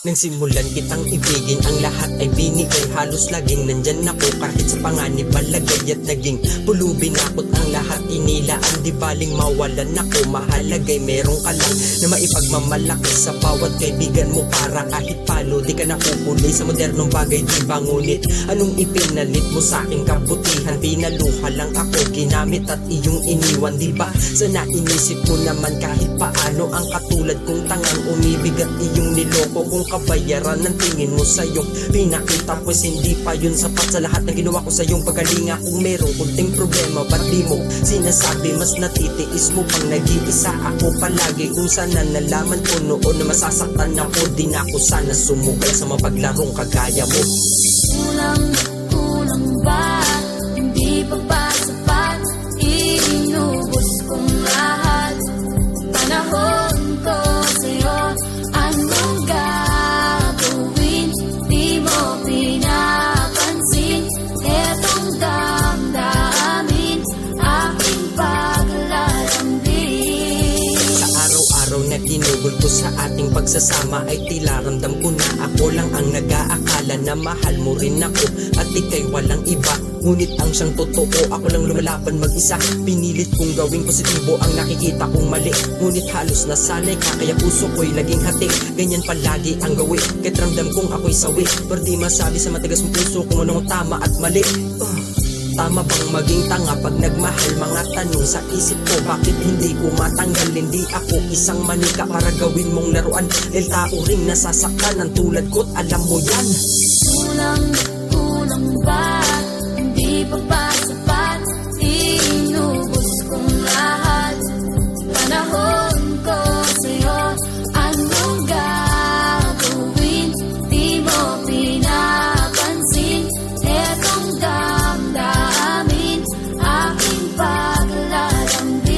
Nang simulan kitang ibigin, ang lahat ay binigay. Halos laging nandyan ako kahit sa panganib malagay. At naging pulubi nakot ang lahat inilaan. Di baling mawalan ako, mahalagay meron ka lang na maipagmamalaki sa bawat kaibigan mo. Para kahit palo di ka nakukulay sa modernong bagay, di ba? Ngunit anong ipinalit mo sa aking kabutihan? Pinaluha lang ako, ginamit at iyong iniwan, di ba? Sana inisip mo naman kahit paano ang katulad kong tangang umibig at iyong niloko. Kung kabayaran ng tingin mo sa iyong pinakita, pues hindi pa yun sapat sa lahat na ginawa ko sa iyong pagalinga. Kung merong kunting problema, ba't di mo sinasabi? Mas natitiis mo pang nag-iisa ako palagi. Kung sana nalaman ko noon na masasaktan ako, di na ako sana sumukay sa mapaglarong kagaya mo. Kulang ba? Hindi pa ba sapat? Inubos kong lahat. Panahon ko sa'yo, anong gagawin? Di mo pinapansin. Etong damdamin, aking paglalambing. Sa araw-araw na ginugol ko sa ating pagsasama, ay tila ramdam ko na ako lang ang nag-aakala na mahal mo rin ako at ika'y walang iba. Ngunit ang siyang totoo, ako lang lumalaban mag-isa. Pinilit kong gawing positibo ang nakikita kong mali. Ngunit halos nasanay ka, kaya puso ko'y laging hati. Ganyan palagi ang gawin, kahit ramdam kong ako'y sawi. Pero di masabi sa matigas mong puso kung anong tama at mali. Tama bang maging tanga pag nagmahal? Mga tanong sa isip ko, bakit hindi ko matanggal? Hindi ako isang manika para gawin mong laruan. Dahil tao ring nasasaktan ng tulad ko't alam mo yan. Kulang ba? Hindi pa ba sapat? Inubos kong lahat. Panahon ko sa'yo, anong gagawin? Di mo pinapansin. Etong damdamin, aking paglalambing.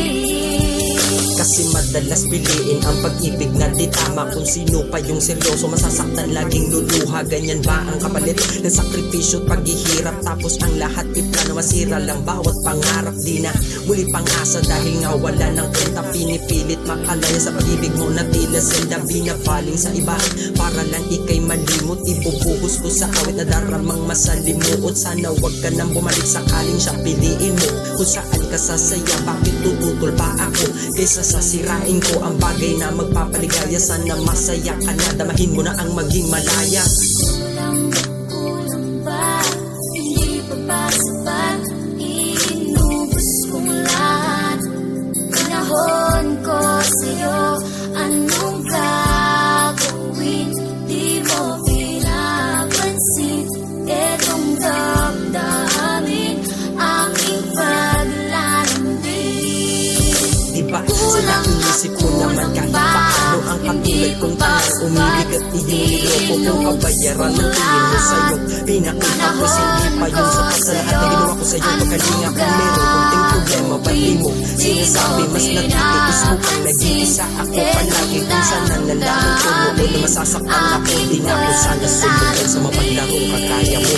Kasi madalas piliin ang pag-ibig na di tama. Kung sino pa yung seryoso, masasaktan laging luluha. Ganyan ba ang kapalit ng sakripisyo at paghihirap? Tapos ang lahat iplano, masira lang bawat pangarap. Di na muli pang-asa dahil nga wala ng kwenta. Pinipilit makalaya sa pag-ibig mo na tila senda binabaling sa iba. Para lang ikay malimot, ibubuhos ko sa awit na daramang masalimuot. Sana wag ka nang bumalik sakaling siya piliin mo. Kung saan ka sasaya, bakit tututol pa ako? Kaysa sasirain ko ang bagay na magpapaligaya. Sana masaya ka na, damahin mo na ang maging malaya. Kulang ba? Hindi pa ba sapat? Inubos kong lahat. Panahon ko sa'yo, anong gagawin? Di mo pinapansin. Etong damdamin, aking paglalambing. Diba? Sana inisip ko naman kahit paano ang katulad kong tangang umibig at iniloko. Kung kabayaran ng tingin mo sa'yo, pinakita ko hindi pa yun sapat sa lahat na ginawa ko sa'yo. Pagkalinga kung meron kunting problema, ba't di mo sinasabi? Mas natitiis mo pang nag-iisa ako palagi. Kung sana nalaman ko noon na masasaktan ako, di na ako sana sumugal sa mapaglarong kagaya mo.